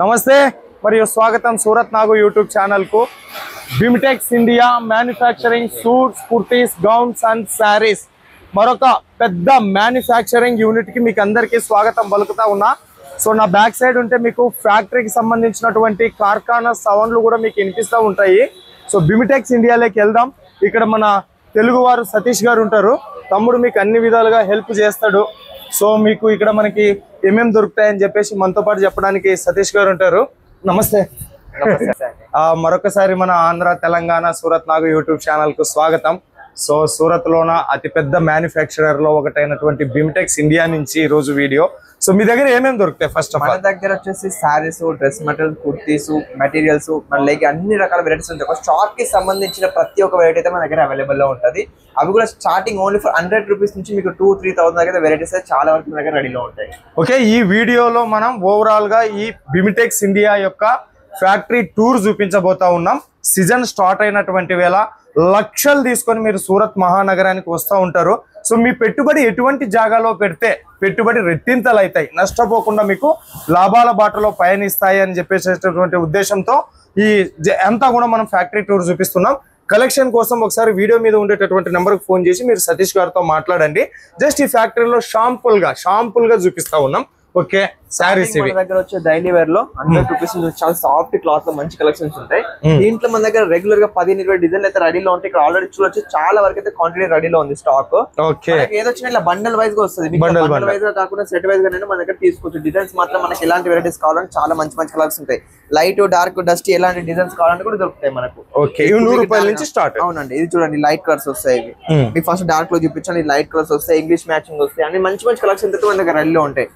నమస్తే మరియు స్వాగతం సూరత్ నాగు యూట్యూబ్ ఛానల్ కు Bimtex India manufacturing suits kurtis gowns and saris మరొక పెద్ద మ్యానుఫ్యాక్చరింగ్ యూనిట్ కి మీకు అందరికీ స్వాగతం పలుకుతా ఉన్నా. సో నా బ్యాక్ సైడ్ ఉంటే మీకు ఫ్యాక్టరీకి సంబంధించినటువంటి కార్ఖానా సౌండ్లు కూడా మీకు వినిపిస్తూ ఉంటాయి. సో బిమ్టెక్స్ ఇండియాలోకి వెళ్దాం. ఇక్కడ మన తెలుగు వారు సతీష్ గారు ఉంటారు. తమ్ముడు మీకు అన్ని విధాలుగా హెల్ప్ చేస్తాడు. సో మీకు ఇక్కడ మనకి ఏమేమి దొరుకుతాయని చెప్పేసి మనతో పాటు చెప్పడానికి సతీష్ గారు ఉంటారు. నమస్తే. మరొకసారి మన ఆంధ్ర తెలంగాణ సూరత్ నాగు యూట్యూబ్ ఛానల్ కు స్వాగతం. సో సూరత్ లోన అతిపెద్ద మ్యానుఫ్యాక్చరర్ లో ఒకటైనటువంటి బిమ్టెక్స్ ఇండియా నుంచి ఈ రోజు వీడియో. సో మీ దగ్గర ఏమేమి దొరుకుతాయి? ఫస్ట్ ఆఫ్ ఆల్ మన దగ్గర వచ్చేసి saris, dress material, kurtis, materials, మళ్ళీ అన్ని రకాల వెరైటీస్ ఉంటాయి. ఒక స్టాక్ కి సంబంధించిన ప్రతి ఒక్క వెరైటీ అయితే మన దగ్గర అవైలబుల్ లో ఉంటుంది. అవి కూడా స్టార్టింగ్ ఓన్లీ ఫర్ 100 రూపీస్ నుంచి మీకు 2-3,000 దగ్గర వెరైటీస్ అయితే చాలా వరకు మన దగ్గర రెడీలో ఉంటాయి. ఓకే, ఈ వీడియోలో మనం ఓవరాల్ గా ఈ బిమ్టెక్స్ ఇండియా యొక్క ఫ్యాక్టరీ టూర్ చూపించబోతా ఉన్నాం. సీజన్ స్టార్ట్ అయినటువంటి వేళ లక్షలు తీసుకొని మీరు సూరత్ మహానగరానికి వస్తూ ఉంటారు. సో మీ పెట్టుబడి ఎటువంటి జాగాలో పెడితే పెట్టుబడి రెట్టింతలు అవుతాయి, నష్టపోకుండా మీకు లాభాల బాటలో పయనిస్తాయి అని చెప్పేసేటటువంటి ఉద్దేశంతో ఈ అంతా కూడా మనం ఫ్యాక్టరీ టూర్ చూపిస్తున్నాం. కలెక్షన్ కోసం ఒకసారి వీడియో మీద ఉండేటటువంటి నెంబర్కి ఫోన్ చేసి మీరు సతీష్ గారితో మాట్లాడండి. జస్ట్ ఈ ఫ్యాక్టరీలో షాంపుల్ గా చూపిస్తా ఉన్నాం. ఓకే, సారీస్ మన దగ్గర వచ్చే డైలీ వేర్ లో 100 రూపీస్ చాలా సాఫ్ట్ క్లాత్ లో మంచి కలెక్షన్స్ ఉంటాయి. దీంట్లో మన దగ్గర రెగ్యులర్ గా 15-20 డిజైన్లు అయితే రెడీలో ఉంటాయి. ఇక్కడ ఆల్రెడీ చూడొచ్చు చాలా వరకు అయితే క్వాంటిటీ రెడీలో ఉంది స్టాక్. ఏదొచ్చినా ఇలా బండల్ వైజ్ గా వస్తుంది. బండల్ వైజ్ గా కాకుండా సెట్ వైజ్ గా మన దగ్గర తీసుకోవచ్చు. డిజైన్స్ మాత్రం మనకి ఎలాంటి వెరైటీస్ కావాలంటే చాలా మంచి మంచి కలర్స్ ఉంటాయి. లైట్, డార్క్, డస్ట్ ఎలాంటి డిజైన్స్ కావాలంటే కూడా దొరుకుతాయి మనకు. ₹100 నుంచి స్టార్ట్. అవునండి, ఇది చూడండి లైట్ కలర్స్ వస్తాయి. మీకు ఫస్ట్ డార్క్ లో చూపించండి, లైట్ కలర్స్ వస్తాయి, ఇంగ్లీష్ మ్యాచింగ్ వస్తాయి, అన్ని మంచి మంచి కలెక్షన్ అయితే మన దగ్గర రెడీలో ఉంటాయి.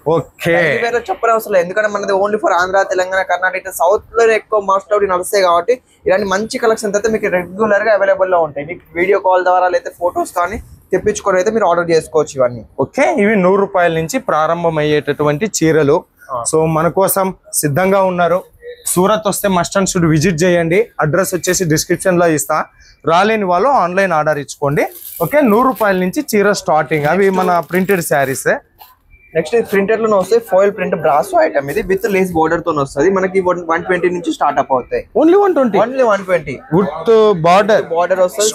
చెప్పడం అవసరం లేదు, ఎందుకంటే మనది only for Andhra, Telangana, Karnataka, south లో ఎక్కువ మోస్ట్ ఆఫ్ నడుస్తాయి కాబట్టి ఇలాంటి మంచి కలెక్షన్ అయితే మీకు రెగ్యులర్ గా అవైలబుల్ లో ఉంటాయి. మీకు వీడియో కాల్ ద్వారా లేదా ఫొటోస్ కానీ తెప్పించుకొని అయితే మీరు ఆర్డర్ చేసుకోవచ్చు ఇవన్నీ. ఓకే, ఇవి ₹100 నుంచి ప్రారంభమయ్యేటటువంటి చీరలు. సో మన కోసం సిద్ధంగా ఉన్నారు. సూరత్ వస్తే మస్ట్ అండ్ షుడ్ విజిట్ చేయండి. అడ్రస్ వచ్చేసి డిస్క్రిప్షన్ లో ఇస్తా. రాలేని వాళ్ళు ఆన్లైన్ ఆర్డర్ ఇచ్చుకోండి. ఓకే, ₹100 నుంచి చీర స్టార్టింగ్. అవి మన ప్రింటెడ్ శారీస్. నెక్స్ట్ ప్రింటెడ్ లో వస్తాయి ఫాయిల్ ప్రింట్ బ్రాసో ఐటమ్. ఇది విత్ లేస్ బోర్డర్ తో వస్తుంది. మనకి 120 నుంచి స్టార్ట్ అప్ అవుతాయి. ఓన్లీ 120 విత్ బార్డర్ వస్తుంది.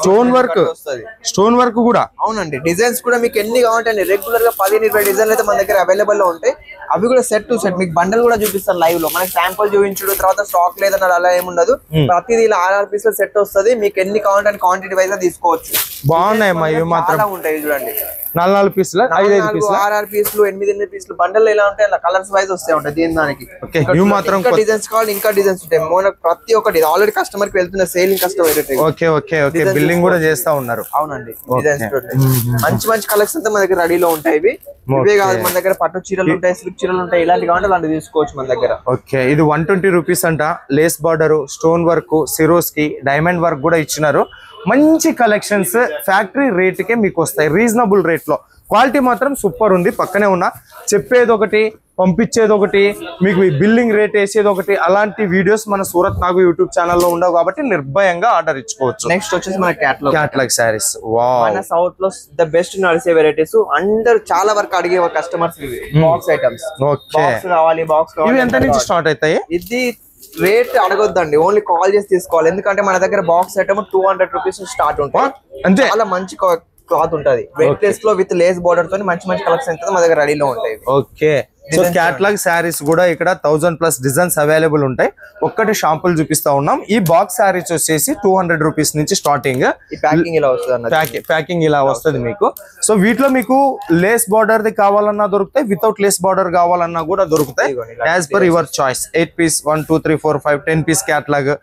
స్టోన్ వర్క్ కూడా. అవునండి, డిజైన్స్ కూడా మీకు ఎన్ని కావాలంటే రెగ్యులర్ గా 15-20 డిజైన్లు అయితే మన దగ్గర అవైలబుల్ లో ఉంటాయి. అవి కూడా సెట్ టు సెట్ మీకు బండల్ కూడా చూపిస్తాను లైవ్ లో. మనకి శాంపుల్ చూపించడం తర్వాత స్టాక్ లేదన్నారు అలా ఏముండదు. ప్రతిదీ ఇలా 6 పీస్ లో సెట్ వస్తుంది. మీకు ఎన్ని కావాలంటే క్వాంటిటీ వైజ్ గా తీసుకోవచ్చు. బాగున్నాయి మాత్రం. ఉంటాయి చూడండి, 4 పీసులు, 5 పీసులు, 6 పీసులు, 8 పీసులు బండల్ ఎలా ఉంటాయి అలా కలర్స్ వైజ్ వస్తాయి ఉంటాయి. దీని దానికి డిజైన్స్ కావాలి, ఇంకా డిజైన్స్ ఉంటాయి. మనకు ప్రతి ఒక్కటి ఆల్రెడీ కస్టమర్ కి వెళ్తున్న సేలింగ్ కస్టమర్ బిల్లింగ్ కూడా చేస్తా ఉన్నారు. అవునండి, డిజైన్స్ మంచి కలెక్షన్ అయితే మన దగ్గర రెడీలో ఉంటాయి. ఇవే కాదు, మన దగ్గర పట్టు చీరలు ఉంటాయి, సిల్క్ చీరలు ఉంటాయి. ఇలాంటి కావాలంటే అలాంటి తీసుకోవచ్చు మన దగ్గర. ఓకే, ఇది 120 రూపీస్ అంట. లేస్ బార్డర్, స్టోన్ వర్క్, సిరోస్ కి డైమండ్ వర్క్ కూడా ఇచ్చినారు. మంచి కలెక్షన్స్ ఫ్యాక్టరీ రేట్ కే మీకు వస్తాయి, రీజనబుల్ రేట్ లో. క్వాలిటీ మాత్రం సూపర్ ఉంది. పక్కనే ఉన్నా చెప్పేది ఒకటి, పంపించేది ఒకటి, మీకు బిల్లింగ్ రేట్ వేసేది ఒకటి. అలాంటి వీడియోస్ మన సూరత్ నాగు యూట్యూబ్ ఛానల్లో ఉండవు కాబట్టి నిర్భయంగా ఆర్డర్ ఇచ్చుకోవచ్చు. నెక్స్ట్ వచ్చేసి మన క్యాటలాగ్ సారీస్. మన సౌత్ లో ద బెస్ట్ నడిచే వెరైటీస్. అందరు చాలా వరకు అడిగే కస్టమర్స్ బాక్స్ ఐటమ్స్. బాక్స్ కావాలి, బాక్స్ కావాలి. ఎంత నుంచి స్టార్ట్ అవుతాయి? ఇది రేట్ అడగొద్దండి, ఓన్లీ కాల్ చేసి తీసుకోవాలి. ఎందుకంటే మన దగ్గర బాక్స్ ఐటమ్ 200 రూపీస్ స్టార్ట్ ఉంటాయి. చాలా మంచి క్లాత్ ఉంటది. వెయిట్లెస్ లో విత్ లేస్ బోర్డర్ తో మంచి మంచి కలెక్షన్ మా దగ్గర రెడీలో ఉంటాయి. ఓకే, సో క్యాటలాగ్ శారీస్ కూడా ఇక్కడ 1000+ డిజైన్స్ అవైలబుల్ ఉంటాయి. ఒక్కటి షాంపుల్ చూపిస్తా ఉన్నాం. ఈ బాక్స్ శారీస్ వచ్చేసి 200 రూపీస్ నుంచి స్టార్టింగ్. ప్యాకింగ్ ఇలా వస్తుంది మీకు. సో వీటిలో మీకు లేస్ బార్డర్ ది కావాలన్నా దొరుకుతాయి, వితౌట్ లేస్ బార్డర్ కావాలన్నా కూడా దొరుకుతాయి. As per your choice. 8 piece, 1 2 3 4 5 10 piece catalogue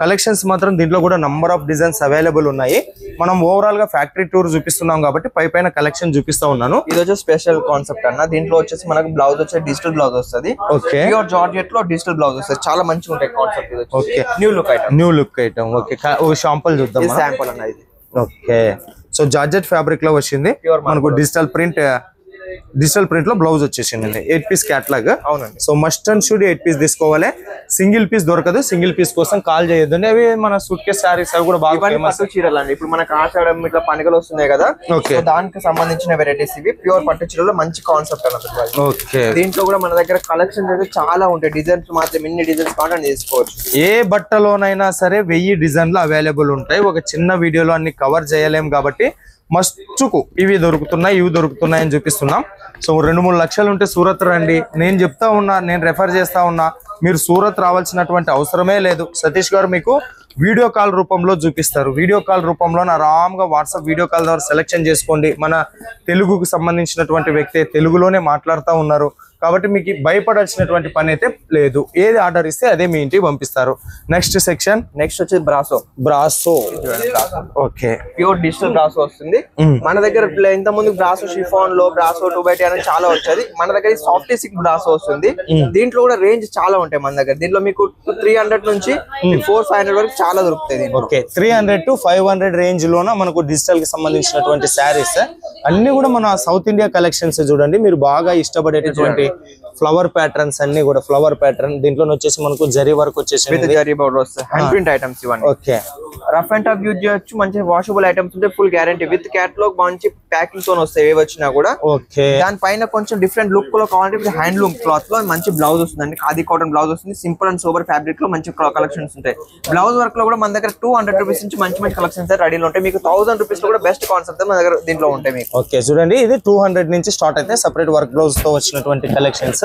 collections మాత్రం దీంట్లో కూడా నంబర్ ఆఫ్ డిజైన్స్ అవైలబుల్ ఉన్నాయి. మనం ఓవరాల్ గా ఫ్యాక్టరీ టూర్ చూపిస్తున్నాం కాబట్టి పైన కలెక్షన్ చూపిస్తా ఉన్నాను. ఇది వచ్చి స్పెషల్ కాన్సెప్ట్ అన్న. దీంట్లో వచ్చేసి మనకు బ్లౌజ్ వచ్చే డిజిటల్ బ్లౌజ్ వస్తుంది. ప్యూర్ జార్జెట్ లో డిజిటల్ బ్లౌజ్ వస్తుంది. చాలా మంచిగా ఉంటాయి concept. Okay, new look item. Okay, ఒక శాంపుల్ చూద్దాం. శాంపుల్ అన్న ఇది. ఓకే, సో జార్జెట్ ఫ్యాబ్రిక్ లో వచ్చింది మనకు డిజిటల్ ప్రింట్. డిజిటల్ ప్రింట్ లో బ్లౌజ్ వచ్చేసింది 8 పీస్ క్యాట్లాగ్. అవునండి. So must and should 8 piece తీసుకోవాలి, సింగిల్ పీస్ దొరకదు. సింగిల్ పీస్ కోసం కాల్ చేయొద్దండి. అవి మన సూట్ కేస్ సారీస్ అవి కూడా బాగా ఫేమస్. పట్టు చీరలు అండి, ఇప్పుడు మనకు ఆషాఢం ఇట్లా పండుగలు వస్తున్నాయి కదా, దానికి సంబంధించిన వెరైటీస్ ఇవి. ప్యూర్ పట్టు చీరలో మంచి కాన్సెప్ట్ అన్నమాట. ఓకే, దీంట్లో కూడా మన దగ్గర కలెక్షన్ అయితే చాలా ఉంటాయి. డిజైన్స్ మాత్రం ఎన్ని డిజైన్స్ కావాలంటే తీసుకోవచ్చు. ఏ బట్టలోనైనా సరే 1000 డిజైన్లు అవైలబుల్ ఉంటాయి. ఒక చిన్న వీడియోలో అన్ని కవర్ చేయలేం కాబట్టి మస్తుకు ఇవి దొరుకుతున్నాయి, ఇవి దొరుకుతున్నాయి అని చూపిస్తున్నాం. సో 2-3 లక్షలు ఉంటే సూరత్ రండి. నేను చెప్తా ఉన్నా, నేను రెఫర్ చేస్తా ఉన్నా, మీరు సూరత్ రావాల్సినటువంటి అవసరమే లేదు. సతీష్ గారు మీకు వీడియో కాల్ రూపంలో చూపిస్తారు. వీడియో కాల్ రూపంలో ఆరాంగా వాట్సాప్ వీడియో కాల్ ద్వారా సెలెక్షన్ చేసుకోండి. మన తెలుగుకు సంబంధించినటువంటి వ్యక్తి తెలుగులోనే మాట్లాడుతూ ఉన్నారు కాబట్టి మీకు భయపడాల్సినటువంటి పని అయితే లేదు. ఏది ఆర్డర్ ఇస్తే అదే మీ ఇంటికి పంపిస్తారు. నెక్స్ట్ సెక్షన్, నెక్స్ట్ వచ్చేది brasso. Okay, pure digital brasso వస్తుంది మన దగ్గర. ఇంత ముందు బ్రాసో షిఫాన్ లో, బ్రాసో 2x2 అనేది చాలా వచ్చేది. మన దగ్గర సాఫ్ట్ సిల్క్ బ్రాసో వస్తుంది. దీంట్లో కూడా రేంజ్ చాలా ఉంటాయి మన దగ్గర. దీంట్లో మీకు 300 నుంచి 400-500 వరకు చాలా దొరుకుతాయి. ఓకే, 300 to 500 రేంజ్ లోన మనకు డిజిటల్ కి సంబంధించినటువంటి శారీస్ అన్ని కూడా మన సౌత్ ఇండియా కలెక్షన్స్ చూడండి. మీరు బాగా ఇష్టపడేటటువంటి ఫ్లవర్ ప్యాటర్న్స్ అన్ని కూడా ఫ్లవర్ ప్యాటర్న్. దీంట్లో వచ్చేసి మనకు జరీ వర్క్ వచ్చేసి జరీ బోర్డర్ వస్తుంది. హ్యాండ్ ప్రింట్ ఐటమ్స్ ఇవన్నీ. Okay, rough and tough use చేయొచ్చు. మంచి వాషబుల్ ఐటమ్స్ ఉంటే ఫుల్ గ్యారంటీ. విత్ క్యాటలాగ్ మంచి ప్యాకింగ్ తో వస్తాయి ఏ వచ్చినా కూడా. ఓకే, దానిపైన కొంచెం డిఫరెంట్ లుక్ లో కావాలంటే హ్యాండ్లూమ్ క్లాత్ లో మంచి బ్లౌజ్ వస్తుందండి. ఖాదీ కాటన్ బ్లౌజ్ వస్తుంది. సింపుల్ అండ్ సోబర్ ఫ్యాబ్రిక్ లో మంచి కలెక్షన్స్ ఉంటాయి. బ్లౌజ్ వర్క్ లో కూడా మన దగ్గర 200 రూపీస్ నుంచి మంచి మంచి కలెక్షన్స్ రెడీలో ఉంటాయి. మీకు 1000 రూపీస్ లో కూడా బెస్ట్ కాన్సెప్ట్ మన దగ్గర దీంట్లో ఉంటాయి మీకు. ఓకే, చూడండి ఇది 200 నుంచి స్టార్ట్ అయితే సెపరేట్ వర్క్ బ్లౌజ్ తో వచ్చినటువంటి కలెక్షన్స్.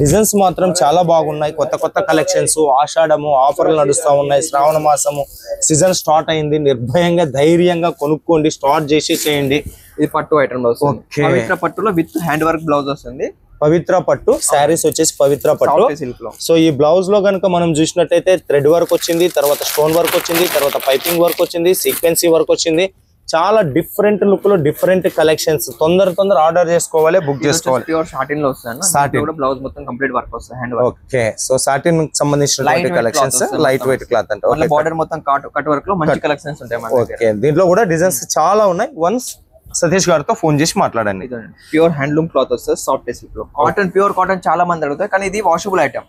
డిజైన్స్ మాత్రం చాలా బాగున్నాయి. కొత్త కొత్త కలెక్షన్స్. ఆషాఢము ఆఫర్లు నడుస్తూ ఉన్నాయి. శ్రావణ మాసము సీజన్ స్టార్ట్ అయింది. నిర్భయంగా ధైర్యంగా కొనుక్కోండి, స్టార్ట్ చేసి చేయండి. ఇది పట్టు ఐటమ్ వస్తుంది. పవిత్ర పట్టులో విత్ హ్యాండ్ వర్క్ బ్లౌజ్ వస్తుంది. పవిత్ర పట్టు శారీస్ వచ్చేసి పవిత్ర పట్టు సిల్క్ లో. సో ఈ బ్లౌజ్ లో కనుక మనం చూసినట్టయితే థ్రెడ్ వర్క్ వచ్చింది, తర్వాత స్టోన్ వర్క్ వచ్చింది, తర్వాత పైపింగ్ వర్క్ వచ్చింది, సీక్వెన్సీ వర్క్ వచ్చింది. చాలా డిఫరెంట్ లుక్ లో డిఫరెంట్ కలెక్షన్స్. తొందర ఆర్డర్ చేసుకోవాలి, బుక్ చేసుకోవాలి. ప్యూర్ సాటిన్ లో వస్తుంది. సాటిన్ కూడా బ్లౌజ్ మొత్తం కంప్లీట్ వర్క్ వస్తుంది, hand work. Okay, so satin సంబంధించిన కలెక్షన్స్. లైట్ వెయిట్ క్లాత్ అంటే బార్డర్ మొత్తం కట్ వర్క్ లో మంచి కలెక్షన్స్ ఉంటాయి మన దగ్గర. ఓకే, దీంట్లో కూడా డిజైన్స్ చాలా ఉన్నాయి. వన్స్ సతీష్ గారితో ఫోన్ చేసి మాట్లాడండి. ప్యూర్ హ్యాండ్లూమ్ క్లాత్ వస్తుంది, సాఫ్ట్ సిల్క్ లో. కాటన్, ప్యూర్ కాటన్ చాలా మంది అడుగుతారు, కానీ ఇది వాషబుల్ ఐటమ్.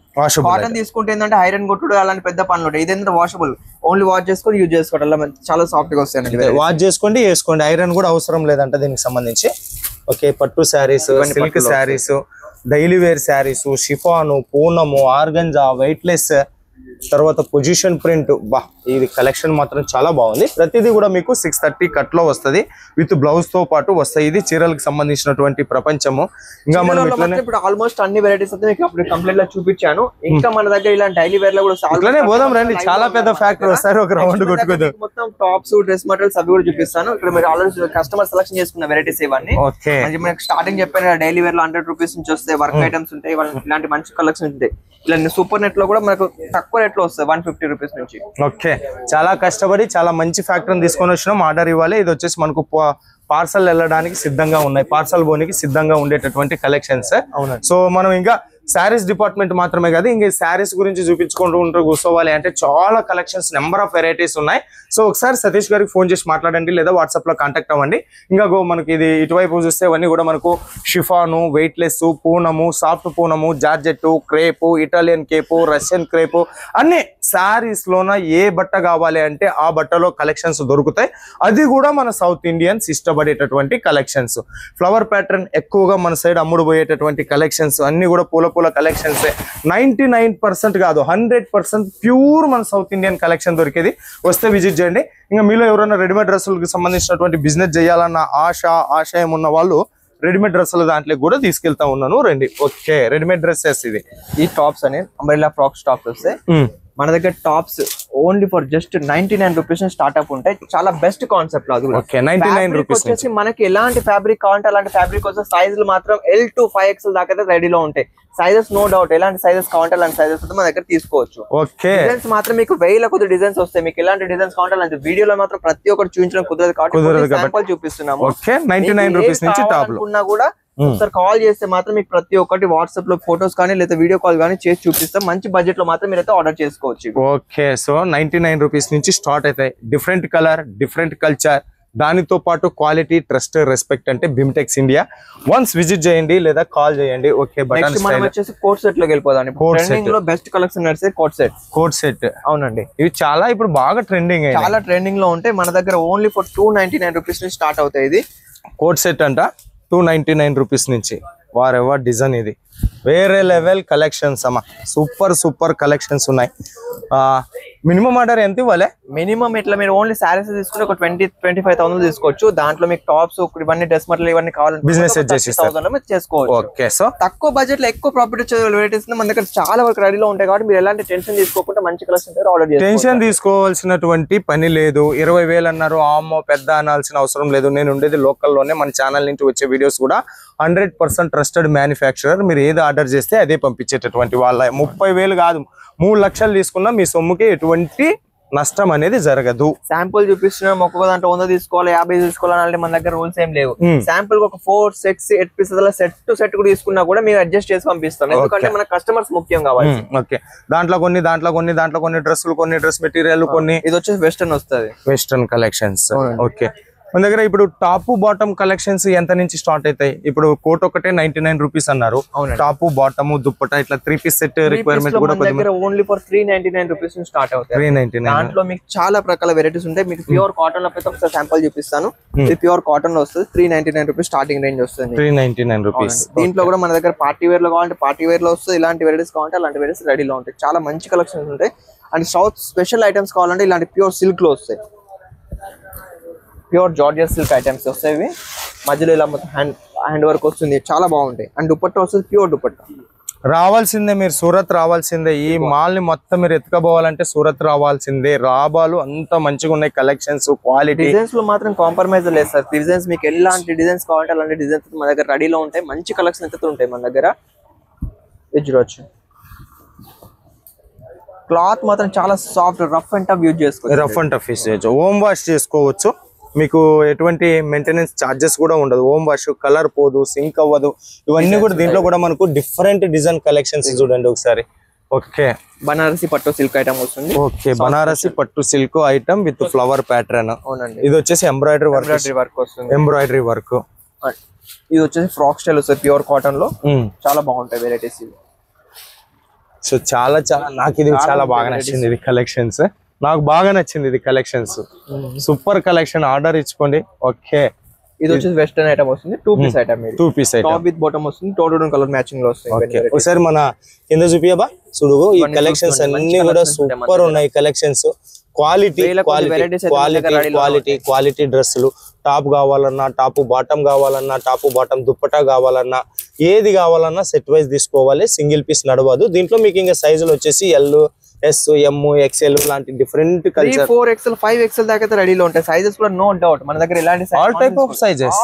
కాటన్ తీసుకుంటే ఏంటంటే ఐరన్ కొట్టుడు అలాంటి పెద్ద పనులు ఉంటాయి. ఇదేంటే వాషబుల్, ఓన్లీ వాష్ చేసుకొని యూజ్ చేసుకోవడం. చాలా సాఫ్ట్ గా వస్తాయి. వాష్ చేసుకోండి, వేసుకోండి. ఐరన్ కూడా అవసరం లేదంట దీనికి సంబంధించి. ఓకే, పట్టు saris, silk saris, daily wear saris, chiffon, పూనము, ఆర్గంజా, వెయిట్లెస్, తర్వాత పొజిషన్ ప్రింట్. బా, ఇది కలెక్షన్ మాత్రం చాలా బాగుంది. ప్రతిదీ కూడా మీకు 630 కట్ లో వస్తుంది, విత్ బ్లౌజ్ తో పాటు వస్తాయి. ఇది చీరలకు సంబంధించినటువంటి ప్రపంచము. ఇంకా మనం ఇప్పుడు ఆల్మోస్ట్ అన్ని వెరైటీస్ అయితే మీకు అప్పుడు కంప్లీట్ గా చూపించాను. ఇంకా మన దగ్గర ఇలా డైలీ వేర్ లో కూడా పోదాం రండి. చాలా పెద్ద ఫ్యాక్టరీ వస్తారు, ఒక రౌండ్ కొట్టుకోదు. మొత్తం టాప్స్, డ్రెస్ మెటీరియల్స్ అవి కూడా చూపిస్తాను. ఇక్కడ మీరు ఆల్రెడీ కస్టమర్ సెలెక్షన్ చేసుకున్న వెరైటీస్ ఇవన్నీ. ఓకే, మనకి స్టార్టింగ్ చెప్పాను డైలీ వేర్ లో 100 రూపీస్ నుంచి వస్తాయి. వర్క్ ఐటమ్స్ ఉంటాయి, ఇలాంటి మంచి కలెక్షన్ ఉంటాయి. ఇలా సూపర్ నెట్ లో కూడా మనకు తక్కువ రేట్ లో వస్తాయి, 150 రూపీస్ నుంచి. ఓకే, చాలా కష్టపడి చాలా మంచి ఫ్యాక్టరీని తీసుకొని వచ్చినాం. ఆర్డర్ ఇవ్వాలి. ఇది వచ్చేసి మనకు పార్సల్ వెళ్ళడానికి సిద్ధంగా ఉన్నాయి, పార్సల్ బోనికి సిద్ధంగా ఉండేటటువంటి కలెక్షన్స్. సో మనం ఇంకా శారీస్ డిపార్ట్మెంట్ మాత్రమే కాదు, ఇంకా శారీస్ గురించి చూపించుకుంటూ కూర్చోవాలి అంటే చాలా కలెక్షన్స్, నెంబర్ ఆఫ్ వెరైటీస్ ఉన్నాయి. సో ఒకసారి సతీష్ గారికి ఫోన్ చేసి మాట్లాడండి, లేదా వాట్సాప్ లో కాంటాక్ట్ అవ్వండి. ఇంకా మనకి ఇది ఇటువైపు చూస్తే ఇవన్నీ కూడా మనకు షిఫాను, వెయిట్లెస్, పూనము, సాఫ్ట్ పూనము, georgette, crepe, Italian crepe, Russian crepe, అన్ని శారీస్ లోన ఏ బట్ట కావాలి అంటే ఆ బట్టలో కలెక్షన్స్ దొరుకుతాయి. అది కూడా మన సౌత్ ఇండియన్స్ ఇష్టపడేటటువంటి కలెక్షన్స్. ఫ్లవర్ ప్యాటర్న్ ఎక్కువగా మన సైడ్ అమ్ముడు పోయేటటువంటి కలెక్షన్స్ అన్ని కూడా పూల కలెక్షన్స్. 99% కాదు, 100% ప్యూర్ మన సౌత్ ఇండియన్ కలెక్షన్ దొరికేది. వస్తే విజిట్ చేయండి. ఇంకా మీలో ఎవరైనా రెడీమేడ్ డ్రెస్సులకు సంబంధించినటువంటి బిజినెస్ చేయాలన్న ఆశయం ఉన్న వాళ్ళు రెడీమేడ్ డ్రెస్సుల దాంట్లో కూడా తీసుకెళ్తా ఉన్నాను, రండి. ఓకే, రెడీమేడ్ డ్రెస్సెస్ ఇది. ఈ టాప్స్ అనేది అంబ్రెల్లా ఫ్రాక్స్ టాప్స్ వస్తాయి మన దగ్గర. Tops only for just 99 rupees startup ఉంటాయి. చాలా బెస్ట్ కాన్సెప్ట్. అది 99 రూపీస్ వచ్చేసి మనకి ఎలాంటి ఫ్యాబ్రిక్ కావాలంటే అలాంటి ఫ్యాబ్రిక్ వస్తే సైజులు మాత్రం L to 5XL దాకా రెడీలో ఉంటాయి. సైజెస్ నో డౌట్, ఎలాంటి సైజెస్ కావాలంటే అలాంటి సైజెస్ అయితే మన దగ్గర తీసుకోవచ్చు. డిజైన్స్ మాత్రం మీకు 1000 కొద్ది డిజైన్స్ వస్తాయి. మీకు ఎలాంటి డిజైన్స్ కావాలంటే అలాంటి వీడియోలో మాత్రం ప్రతి ఒక్కటి చూపించడం కుదరదు కాబట్టి శాంపుల్ చూపిస్తున్నాము. 99 రూపీస్ నుంచి టాప్ ఉన్నా కూడా ఒకసారి కాల్ చేస్తే మాత్రం మీకు ప్రతి ఒక్కటి వాట్సాప్ లో ఫోటోస్ కానీ లేదా వీడియో కాల్ కానీ చేసి చూపిస్తాం. మంచి బడ్జెట్ లో మాత్రం మీరైతే ఆర్డర్ చేసుకోవచ్చు. ఓకే, సో 99 రూపీస్ నుంచి స్టార్ట్ అవుతాయి. డిఫరెంట్ కలర్, డిఫరెంట్ కల్చర్, దానితో పాటు క్వాలిటీ, ట్రస్ట్, రెస్పెక్ట్ అంటే బిమ్టెక్స్ ఇండియా. వన్స్ విజిట్ చేయండి లేదా కాల్ చేయండి. ఓకే, బటన్ మనం వచ్చేసి కోట్ సెట్ లోకి వెళ్ళిపోదాం. ట్రెండింగ్ లో బెస్ట్ కలెక్షన్ నడిచే కోట్ సెట్. అవునండి, ఇవి చాలా ఇప్పుడు బాగా ట్రెండింగ్, చాలా ట్రెండింగ్ లో ఉంటాయి. మన దగ్గర ఓన్లీ ఫర్ 299 రూపీస్ నుంచి స్టార్ట్ అవుతాయి. ఇది కోట్ సెట్ అంట 299 రూపీస్ నుంచి. వారెవర్ డిజైన్, ఇది వేరే లెవెల్ కలెక్షన్స్ అమ్మా. సూపర్ కలెక్షన్స్ ఉన్నాయి. మినిమం ఆర్డర్ ఎంత ఇవ్వాలి? మినిమం ఇట్లా మీరు ఓన్లీ సారీస్ తీసుకుంటే ఒక 20-25,000 తీసుకోవచ్చు. దాంట్లో మీకు టాప్స్, ఇవన్నీ డ్రెస్ మెటీరియల్ ఇవన్నీ కావాలంటే బిజినెస్ చేసుకోవచ్చు. ఓకే, సో తక్కువ బడ్జెట్ లో ఎక్కువ ప్రాఫిట్ వచ్చే వెరైటీస్ మన దగ్గర చాలా వరకు రెడీలో ఉంటాయి. కాబట్టి మీరు ఎలాంటి టెన్షన్ తీసుకోకుండా మంచి కలెక్షన్ ఆర్డర్ చేయండి. టెన్షన్ తీసుకోవాల్సినటువంటి పని లేదు. 20,000 అన్నారు, ఆమో పెద్ద అనాల్సిన అవసరం లేదు. నేను ఉండేది లోకల్లోనే. మన ఛానల్ నుంచి వచ్చే వీడియోస్ కూడా 100% ట్రస్టెడ్ మ్యానుఫ్యాక్చరర్. మీరు ఏది ఆర్డర్ చేస్తే అదే పంపించేటటువంటి వాళ్ళ. 30,000 కాదు, 3 లక్షలు తీసుకున్నా మీ సొమ్ముకి ఎటువంటి నష్టం అనేది జరగదు. శాంపుల్ చూపిస్తున్నాం, ఒక్కొక్క దాంట్లో 100 తీసుకోవాలి, 50 తీసుకోవాలంటే మన దగ్గర రూల్స్ ఏం లేవు. శాంపుల్ ఒక 4 6 8 పీసెస్ సెట్ టు సెట్ కూడా తీసుకున్నా కూడా మేము అడ్జస్ట్ చేసి పంపిస్తాం. ఎందుకంటే మన కస్టమర్స్ ముఖ్యం కావాలి. ఓకే, దాంట్లో కొన్ని డ్రెస్సులు, కొన్ని డ్రెస్ మెటీరియల్, కొన్ని ఇది వచ్చేసి వెస్టర్న్ వస్తుంది, వెస్టర్న్ కలెక్షన్స్. ఓకే, మన దగ్గర ఇప్పుడు టాప్ బాటమ్ కలెక్షన్స్ ఎంత నుంచి స్టార్ట్ అవుతాయి? ఇప్పుడు కోట్ ఒకటే 99 రూపీస్ అన్నారు. టాప్ బాటమ్ దుప్పట ఇట్లా 3 పీస్ సెట్ రిక్వైర్మెంట్ కూడా ఓన్లీ ఫర్ 399 రూపీస్ నుంచి స్టార్ట్ అవుతాయి. 399. దాంట్లో మీకు చాలా రకాల వెరైటీస్ ఉంటాయి. మీకు ప్యూర్ కాటన్ లో ఒకసారి శాంపుల్ చూపిస్తాను. ఇది ప్యూర్ కాటన్ లో వస్తుంది. 399 రూపీస్ స్టార్టింగ్ రేంజ్ వస్తుంది. 399 రూపీస్. దీంట్లో కూడా మన దగ్గర పార్టీ వేర్ లో కావాలంటే పార్టీ వేర్ లో వస్తుంది. ఇలాంటి వెరైటీస్ కావాలంటే అలాంటి వెరైటీస్ రెడీలో ఉంటాయి. చాలా మంచి కలెక్షన్స్ ఉంటాయి. అండ్ సౌత్ స్పెషల్ ఐటమ్స్ కావాలంటే ఇలాంటి ప్యూర్ సిల్క్ లో వస్తాయి. ప్యూర్ జార్జియస్ సిల్క్ ఐటమ్స్ వస్తాయి. ఇవి మధ్యలో ఇలా మొత్తం హ్యాండ్ వర్క్ వస్తుంది, చాలా బాగుంటాయి. అండ్ దుపట్టా వస్తుంది, ప్యూర్ దుపట్టా. రావాల్సిందే, మీరు సూరత్ రావాల్సిందే. ఈ మాల్ ని మొత్తం మీరు ఎత్తుకోపోవాలంటే సూరత్ రావాల్సిందే. రాబాలు అంత మంచిగా ఉన్నాయి కలెక్షన్స్. క్వాలిటీ డిజైన్స్ లో మాత్రం కాంప్రమైజ్ లేదు సార్. డిజైన్స్ మీకు ఎలాంటి డిజైన్స్ కావాలంటే అలాంటి డిజైన్స్ మన దగ్గర రెడీలో ఉంటాయి. మంచి కలెక్షన్ అయితే ఉంటాయి మన దగ్గర. ఇది చూడొచ్చు, క్లాత్ మాత్రం చాలా soft, rough and tough use చేసుకోవచ్చు. రఫ్ అండ్ టఫ్ యూజ్ చేయొచ్చు, హోమ్ వాష్ చేసుకోవచ్చు. మీకు ఎటువంటి మెయింటెనెన్స్ చార్జెస్ కూడా ఉండదు. హోమ్ వాష్, కలర్ పోదు, సింక్ అవ్వదు. ఇవన్నీ కూడా దీంట్లో కూడా మనకు డిఫరెంట్ డిజైన్ కలెక్షన్స్ చూడండి ఒకసారి. ఓకే, బనారసి పట్టు సిల్క్ ఐటమ్ వస్తుంది. ఓకే, బనారసి పట్టు silk item with flower pattern. అవునండి, ఇది వచ్చేసి ఎంబ్రాయిడరీ వర్క్ వస్తుంది. Embroidery work. ఇది వచ్చేసి ఫ్రాక్ స్టైల్ వస్తుంది ప్యూర్ కాటన్ లో. చాలా బాగుంటాయి వెరైటీస్ ఇవి. సో చాలా నాకు ఇది చాలా బాగా నచ్చింది. ఇది కలెక్షన్స్ నాకు బాగా నచ్చింది. ఇది కలెక్షన్స్ సూపర్ కలెక్షన్. ఆర్డర్ ఇచ్చుకోండి. ఓకే, ఇది వచ్చేసి వెస్టర్న్ ఐటమ్ వస్తుంది. 2 piece item. 2 piece item, top with bottom వస్తుంది. టోటల్ కలర్ మ్యాచింగ్ లో వస్తుంది. ఒకసారి మన కింద చూపియబా చూడు. ఈ కలెక్షన్స్ అన్ని కూడా సూపర్ ఉన్నాయి కలెక్షన్స్. క్వాలిటీ డ్రెస్సులు, టాప్ కావాలన్నా, టాప్ బాటమ్ కావాలన్నా, టాప్ బాటమ్ దుప్పటా కావాలన్నా, ఏది కావాలన్నా సెట్ వైజ్ తీసుకోవాలి. సింగిల్ పీస్ నడవదు. దీంట్లో మీకు ఇంకా సైజులు వచ్చేసి ఎల్, ఎస్, ఎం, ఎక్స్ఎల్ లాంటి డిఫరెంట్ 4XL 5XL దాకా రెడీలో ఉంటాయి. సైజెస్ కూడా నో డౌట్ మన దగ్గర ఎలాంటి ఆల్ టైప్ ఆఫ్ సైజెస్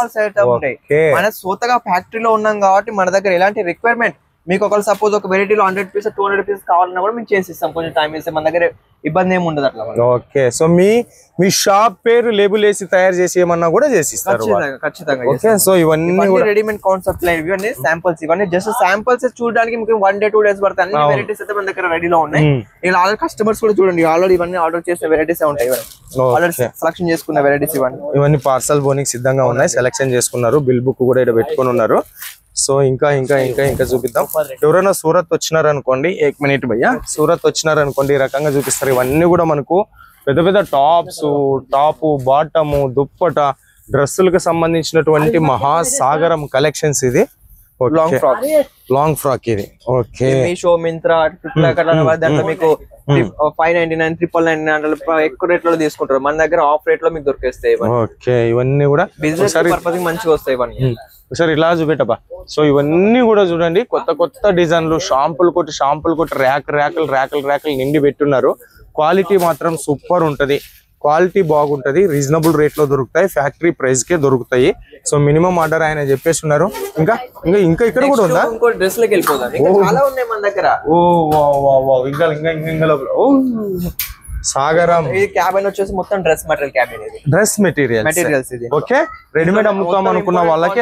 ఉంటాయి. మన సొంతగా ఫ్యాక్టరీలో ఉన్నాం కాబట్టి మన దగ్గర ఎలాంటి రిక్వైర్మెంట్ మీకు ఒకవేళ సపోజ్ ఒక వెరైటీలో 100 పీస్ 200 పీస్ కావాలన్నా కూడా మేము చేసిస్తాం. కొంచెం టైం ఇస్తే మన దగ్గర ఇబ్బంది ఏమి ఉండదు అట్లా. ఓకే, సో మీ షాప్ పేరు లేబుల్ వేసి తయారు చేసి ఏమన్నా కూడా చేసిస్తారు. ఖచ్చితంగా. ఓకే, సో ఇవన్నీ రెడీమేడ్ కాన్సెప్ట్ ఇవన్నీ శాంపుల్స్. ఇవన్నీ జస్ట్ శాంపుల్స్ చూడడానికి మీకు 1 day 2 days పడుతుంది. అన్ని వెరైటీస్ అయితే మన దగ్గర రెడీలో ఉన్నాయి. ఇలా ఆల్రెడీ కస్టమర్స్ కూడా చూడండి, ఆల్రెడీ ఇవన్నీ ఆర్డర్ చేసిన వెరైటీస్ ఉంటాయి. ఆల్రెడీ సెలెక్షన్ చేసుకున్న వెరైటీస్ ఇవన్నీ పార్సల్ బోనింగ్ సిద్ధంగా ఉన్నాయి. సెలెక్షన్ చేసుకున్నారు. బిల్ బుక్ కూడా ఇక్కడ పెట్టుకొని ఉన్నారు. సో ఇంకా చూపిద్దాం. ఎవరైనా సూరత్ వచ్చినారనుకోండి, 1 minute భయ్యా, సూరత్ వచ్చినారనుకోండి ఈ రకంగా చూపిస్తారు. ఇవన్నీ కూడా మనకు పెద్ద టాప్స్, టాప్ బాటమ్, దుప్పట, డ్రెస్సులకు సంబంధించినటువంటి మహాసాగరం కలెక్షన్స్. ఇది లాంగ్ ఫ్రాక్ ఇది. ఓకే, మీషో, మింత్రా, దాంట్లో మీకు 599 999 ఎక్కువ రేట్ లో తీసుకుంటారు. మన దగ్గర ఆఫ్ రేట్ లో మీకు దొరికేస్తాయి. ఓకే, ఇవన్నీ కూడా బిజినెస్ పర్పస్ మంచిగా వస్తాయి ఇవన్నీ. ఒకసారి ఇలా చూపెట్టబా. సో ఇవన్నీ కూడా చూడండి, కొత్త డిజైన్లు, షాంపుల్ కొట్టి ర్యాకులు నిండి పెట్టున్నారు. క్వాలిటీ మాత్రం సూపర్ ఉంటది. క్వాలిటీ బాగుంటది. రీజనబుల్ రేట్ లో దొరుకుతాయి. ఫ్యాక్టరీ ప్రైస్ కే దొరుకుతాయి. సో మినిమం ఆర్డర్ ఆయన చెప్పేసి ఉన్నారు. ఇంకా ఇక్కడ కూడా ఉందా? డ్రెస్ లోకి వెళ్ళిపోదాం. చాలా ఉన్నాయి మన దగ్గర. ఓ ఇంకా సాగరం. ఈ క్యాబిన్ వచ్చేసి మొత్తం డ్రెస్ మెటీరియల్ క్యాబిన్, ఇది డ్రెస్ మెటీరియల్స్ ఇది. ఓకే, రెడీమేడ్ అమ్ముతాం అనుకున్న వాళ్ళకి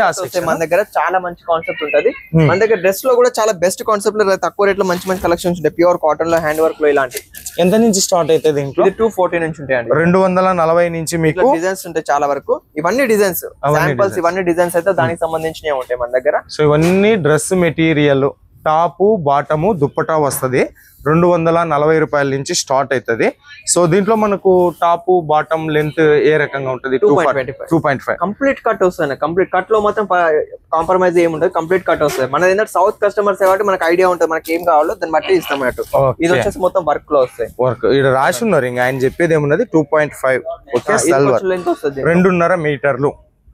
మన దగ్గర చాలా మంచి కాన్సెప్ట్ ఉంటది. మన దగ్గర డ్రెస్ లో కూడా చాలా బెస్ట్ కాన్సెప్ట్ లో తక్కువ రేట్ లో మంచి మంచి కలెక్షన్స్ ఉంటాయి. ప్యూర్ కాటన్ లో హ్యాండ్ వర్క్ లో ఇలాంటి. ఎంత నుంచి స్టార్ట్ అవుతుంది దీంట్లో? 240 నుంచి ఉంటాయండి. 240 నుంచి మీకు డిజైన్స్ ఉంటాయి చాలా వరకు. ఇవన్నీ డిజైన్స్ శాంపుల్స్, ఇవన్నీ డిజైన్స్ అయితే దానికి సంబంధించినవి ఉంటాయి మన దగ్గర. సో ఇవన్నీ dress material, top bottom dupatta వస్తుంది. 240 రూపాయల నుంచి స్టార్ట్ అవుతుంది. సో దీంట్లో మనకు టాపు బాటం లెంత్ ఏ రకంగా ఉంటుంది? 2.5 కంప్లీట్ కట్ వస్తుంది. కంప్లీట్ కట్ లో మొత్తం కాంప్రమైజ్ ఏముంటుంది, కంప్లీట్ కట్ వస్తుంది. మన ఏంటంటే సౌత్ కస్టమర్స్ కాబట్టి మనకు ఐడియా ఉంటుంది మనకి ఏం కావాలో దాన్ని బట్టి ఇస్తాం అన్నట్టు. ఇది వచ్చేసి మొత్తం వర్క్ లో వస్తాయి. వర్క్ ఇక్కడ రాసి ఉన్నారు, ఇంకా ఆయన చెప్పేది ఏమున్నది 2.5. ఓకే, 2.5 మీటర్లు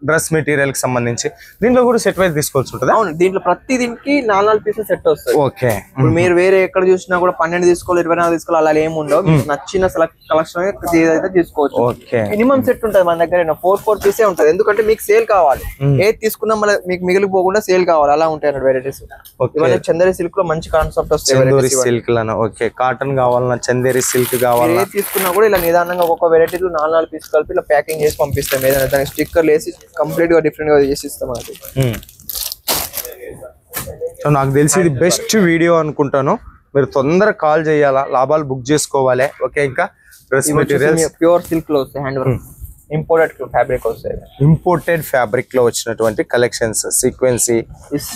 డ్రెస్ మెటీరియల్ కి సంబంధించి. దీంట్లో కూడా సెట్ వైజ్ తీసుకోవచ్చు ఉంటుంది. అవును, దీంట్లో ప్రతి దీనికి 4 పీసెస్ సెట్ వస్తుంది. ఓకే, మీరు వేరే ఎక్కడ చూసినా కూడా 12 తీసుకోవాలి, 24 తీసుకోవాలి, అలా ఏమి ఉండవు. నచ్చిన కలెక్షన్ ఏదైతే తీసుకోవచ్చు. మినిమం సెట్ ఉంటుంది మన దగ్గర 4 పీసే ఉంటుంది. ఎందుకంటే మీకు సేల్ కావాలి, ఏది తీసుకున్నా మళ్ళీ మీకు మిగిలిపోకుండా సేల్ కావాలి, అలా ఉంటాయి అన్నట్టు వెరైటీస్. ఇవన్నీ చందేరి సిల్క్ లో మంచి కాన్సెప్ట్ వస్తాయి. సిల్క్ ఓకే, కాటన్ కావాలన్నా చందేరి సిల్క్ కావాలి, ఏది తీసుకున్నా కూడా ఇలా నిదానంగా ఒక్కొక్క వెరైటీలో 4 పీస్ కలిపి ఇలా ప్యాకింగ్ చేసి పంపిస్తాం. ఏదైనా దానికి స్టిక్కర్లు వేసి కంప్లీట్ గా డిఫరెంట్ గా చేసి ఇస్తాం అన్నట్టు. సో నాకు తెలిసి ఇది బెస్ట్ వీడియో అనుకుంటాను. మీరు తొందరగా కాల్ చేయాలా, లాభాలు బుక్ చేసుకోవాలి. ఓకే, ఇంకా డ్రెస్ మెటీరియల్స్ ప్యూర్ సిల్క్ లో వస్తాయి, హ్యాండ్ వర్క్ ఇంపోర్టెడ్ ఫ్యాబ్రిక్ వస్తాయి. ఇంపోర్టెడ్ ఫ్యాబ్రిక్ లో వచ్చినటువంటి కలెక్షన్స్, సీక్వెన్సీ,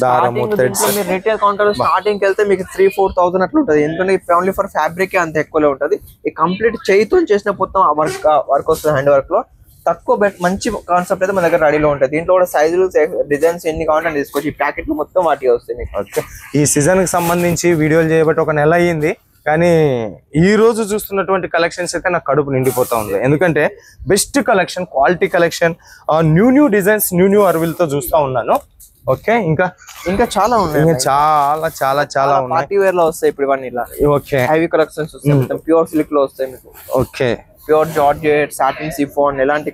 దారము, థ్రెడ్స్. మీరు రిటైల్ కౌంటర్ స్టార్టింగ్ వెళ్తే మీకు 3-4,000 అట్లా ఉంటుంది. ఎందుకంటే ఓన్లీ ఫర్ ఫ్యాబ్రిక్ అంత ఎక్కువలో ఉంటుంది. ఈ కంప్లీట్ చేయితో చేసిన మొత్తం వర్క్ వస్తుంది హ్యాండ్ వర్క్ లో. తక్కువ మంచి కాన్సెప్ట్ అయితే మన దగ్గర రెడీలో ఉంటుంది. దీంట్లో కూడా సైజులు, డిజైన్స్ ఎన్ని కావాలంటే తీసుకోవచ్చు. ఈ ప్యాకెట్లు మొత్తం వాటి వస్తాయి మీకు. ఓకే, ఈ సీజన్ కి సంబంధించి వీడియోలు చేయబట్టి 1 నెల అయ్యింది, కానీ ఈ రోజు చూస్తున్నటువంటి కలెక్షన్స్ అయితే నాకు కడుపు నిండిపోతా ఉంది. ఎందుకంటే best collection, quality collection, new designs, new అరవిల్తో చూస్తా ఉన్నాను. ఓకే, ఇంకా చాలా ఉన్నాయి, చాలా ఉన్నాయి. పార్టీ వేర్ లో వస్తాయి ఇప్పుడు ఇవన్నీ. ఇలా ఓకే, హెవీ కలెక్షన్స్ వస్తాయి, ప్యూర్ సిల్క్ లో వస్తాయి మీకు. Okay, pure georgette, satin, chiffon, ఎలాంటి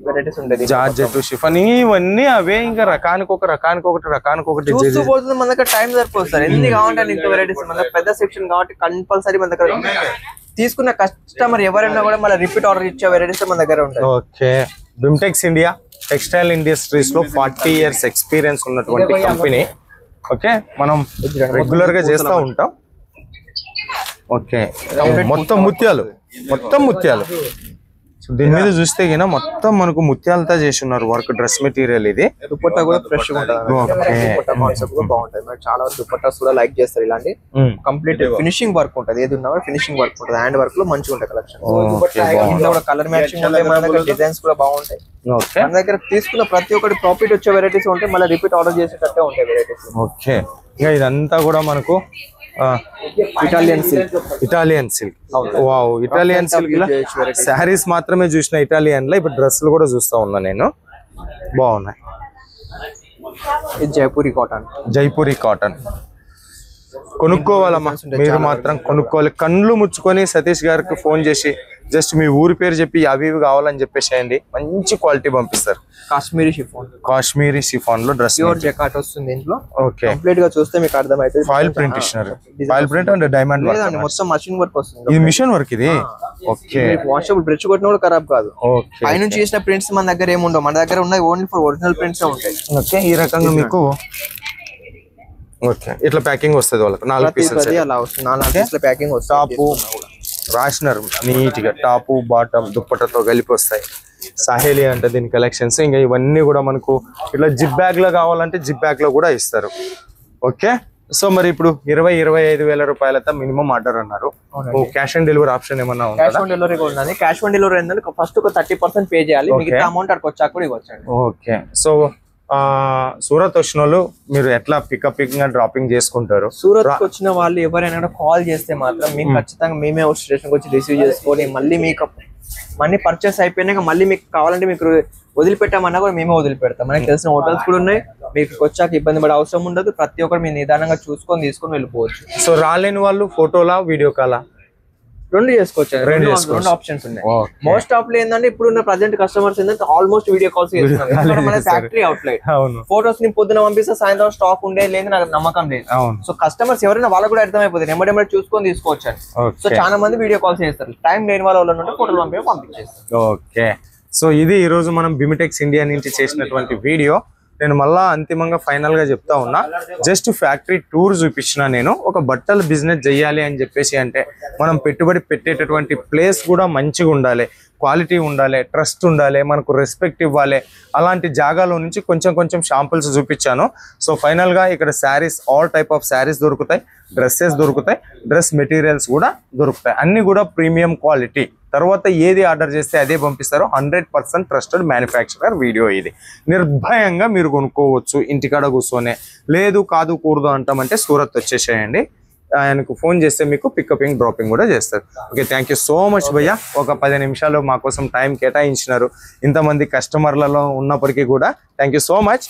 వెరైటీస్ ఉంటాయి. జార్జెట్, షిఫాన్, ఇవన్నీ అవే. ఇంకా రకానికొకటి చూసుకోబోతుంది. మన దగ్గర టైం సరిపోతుంది. ఎన్ని కావాలంటే ఇంకా వెరైటీస్ మన దగ్గర పెద్ద సెక్షన్ కాబట్టి కంపల్సరీ మన దగ్గర తీసుకున్న కస్టమర్ ఎవరైనా కూడా మళ్ళీ రిపీట్ ఆర్డర్ ఇచ్చే వెరైటీస్ మన దగ్గర ఉంటాయి. ఓకే, బిమ్టెక్స్ ఇండియా టెక్స్టైల్ ఇండస్ట్రీస్ లో 40 years ఎక్స్పీరియన్స్ ఉన్నటువంటి కంపెనీ. ఓకే, మనం రెగ్యులర్ గా చేస్తూ ఉంటాం. ఓకే, మొత్తం ముత్యాలు. సో దీని మీద చూస్తే గిన మొత్తం మనకు ముత్యాలతో చేసి ఉన్నారు వర్క్, డ్రెస్ మెటీరియల్. ఇది దుపట్టా కూడా ఫ్రెష్ గా ఉంటుంది, బాగుంటది. చాలా వరకు దుపట్టాస్ కూడా లైక్ చేస్తారు. ఇలాంటి కంప్లీట్ ఫినిషింగ్ వర్క్ ఉంటుంది. ఏది ఉన్నా కూడా ఫినిషింగ్ వర్క్ ఉంటుంది. హ్యాండ్ వర్క్ లో మంచిగా ఉంటాయి కలెక్షన్. ఇంట్లో కూడా కలర్ మ్యాచింగ్ ఉంటాయి. మన దగ్గర డిజైన్స్ కూడా బాగుంటాయి. మన దగ్గర తీసుకున్న ప్రతి ఒక్కటి ప్రాఫిట్ వచ్చే వెరైటీస్ ఉంటాయి. మళ్ళీ రిపీట్ ఆర్డర్ చేసేటట్టే ఉంటాయి వెరైటీస్. ఓకే, ఇంకా ఇదంతా కూడా మనకు Italian silk. Wow, Italian silk saris మాత్రమే చూసిన ఇటాలియన్ లో, ఇప్పుడు డ్రెస్సులు కూడా చూస్తా ఉన్నా నేను. బాగున్నాయి. జైపూరి కాటన్ కొనుక్కోవాలమ్మా, మీరు మాత్రం కొనుక్కోవాలి. కళ్ళు ముచ్చుకొని సతీష్ గారికి ఫోన్ చేసి జస్ట్ మీ ఊరి పేరు చెప్పి అవి ఇవి కావాలని చెప్పేసేయండి, మంచి క్వాలిటీ పంపిస్తారు. కాశ్మీరీ షిఫాన్ లో డ్రెస్ జకాట్ వస్తుంది దీంట్లో. ఓకే, కంప్లీట్ గా చూస్తే మీకు అర్థమైతే ఫాయిల్ ప్రింట్ ఇచ్చినారు. Foil print and diamond work, మొత్తం మషిన్ వర్క్ వస్తుంది. ఇది మిషన్ వర్క్. ఇది ఓకే, వాషబుల్, బ్రష్ కొట్టిన కూడా ఖరాబ్ కాదు. పై నుంచి చేసిన ప్రింట్స్ మన దగ్గర ఏముండవు. మన దగ్గర ఉన్నాయి ఓన్లీ ఫర్ ఒరిజినల్ ప్రింట్స్ ఉంటాయి. ఓకే, ఈ రకంగా మీకు ఓకే ఇట్లా ప్యాకింగ్ వస్తుంది వాళ్ళకి. 4 పీసెస్ అలా వస్తుంది. 4 పీసుల ప్యాకింగ్ వస్తుంది. టాపు రాసినారు నీట్ గా, టాపు బాటమ్ దుప్పటతో కలిపి వస్తాయి. సహేలి అంటే దీని కలెక్షన్స్. ఇంకా ఇవన్నీ కూడా మనకు ఇట్లా జిప్ బ్యాగ్ లో కావాలంటే జిప్ బ్యాగ్ లో కూడా ఇస్తారు. ఓకే, సో మరి ఇప్పుడు 20-25 వేల రూపాయలతో మినిమం ఆర్డర్ అన్నారు. క్యాష్ ఆన్ డెలివరీ ఆప్షన్ ఏమన్నా ఉందా? క్యాష్ ఆన్ డెలివరీ కూడా ఉంది. క్యాష్ ఆన్ డెలివరీ ఏంటంటే ఫస్ట్ ఒక 30% పే చేయాలి, మిగతా అమౌంట్ అక్కడికి వచ్చాక కూడా ఇవ్వచ్చండి. ఓకే, సో సూరత్ వచ్చిన వాళ్ళు మీరు ఎట్లా పికప్ డ్రాపింగ్ చేసుకుంటారు? సూరత్ వచ్చిన వాళ్ళు ఎవరైనా కాల్ చేస్తే మాత్రం మీకు ఖచ్చితంగా మేమే స్టేషన్కి వచ్చి రిసీవ్ చేసుకొని మళ్ళీ మీకు మనీ పర్చేస్ అయిపోయినాక మళ్ళీ మీకు కావాలంటే మీకు వదిలిపెట్టామన్నా కూడా మేమే వదిలిపెడతాం. మనకి తెలిసిన హోటల్స్ కూడా ఉన్నాయి. మీకు వచ్చాక ఇబ్బంది పడే అవసరం ఉండదు. ప్రతి ఒక్కరు మీరు నిదానంగా చూసుకొని తీసుకొని వెళ్ళిపోవచ్చు. సో రాలేని వాళ్ళు ఫోటోలా వీడియో కాలా? రెండు చేసుకోవచ్చు, రెండు ఆప్షన్స్ ఉన్నాయి. మోస్ట్ ఆఫ్ లో ఏంటంటే ఇప్పుడు ఉన్న ప్రజెంట్ కస్టమర్స్ ఏంటంటే ఆల్మోస్ట్ వీడియో కాల్స్ చేస్తున్నారు. మన ఫ్యాక్టరీ అవుట్లెట్ ఫోటోస్ ని పొద్దున పంపిస్తే సాయంత్రం స్టాక్ ఉండే లేదు నాకు నమ్మకం లేదు. సో కస్టమర్స్ ఎవరైనా వాళ్ళకు కూడా అర్థమైపోతుంది, ఎమ్మడెమ్మడి చూసుకొని తీసుకోవచ్చు అని. సో చాలా మంది వీడియో కాల్స్ చేస్తారు, టైం లేని వాళ్ళు ఉంటే ఫోటోలు పంపించేస్తారు. ఓకే, సో ఇది ఈ రోజు మనం బిమిటెక్స్ ఇండియా నుంచి చేసినటువంటి వీడియో. నేను మళ్ళా అంతిమంగా ఫైనల్ గా చెప్తా ఉన్నా, జస్ట్ ఫ్యాక్టరీ టూర్ చూపించిన. నేను ఒక బట్టల బిజినెస్ చేయాలి అని చెప్పేసి అంటే మనం పెట్టుబడి పెట్టేటటువంటి ప్లేస్ కూడా మంచిగా ఉండాలి, క్వాలిటీ ఉండాలి, ట్రస్ట్ ఉండాలి, మనకు రెస్పెక్ట్ ఇవ్వాలి. అలాంటి జాగాలో నుంచి కొంచెం షాంపుల్స్ చూపించాను. సో ఫైనల్ గా ఇక్కడ saris, all type of saris దొరుకుతాయి, డ్రెస్సెస్ దొరుకుతాయి, డ్రెస్ మెటీరియల్స్ కూడా దొరుకుతాయి, అన్ని కూడా ప్రీమియం క్వాలిటీ. తర్వాత ఏది ఆర్డర్ చేస్తే అదే పంపిస్తారో 100% ట్రస్టెడ్ మ్యానుఫ్యాక్చరర్ వీడియో. ఇది నిర్భయంగా మీరు కొనుక్కోవచ్చు ఇంటికాడ కూర్చొనే. లేదు కాదు కూడదు అంటామంటే సూరత్ వచ్చేసేయండి, ఆయనకు ఫోన్ చేస్తే మీకు పికపింగ్ డ్రాపింగ్ కూడా చేస్తారు. Okay, thank you so much భయ్య. ఒక 10 నిమిషాలు మా కోసం టైం కేటాయించినారు. ఇంతమంది కస్టమర్లలో ఉన్నప్పటికీ కూడా థ్యాంక్ యూ సో మచ్.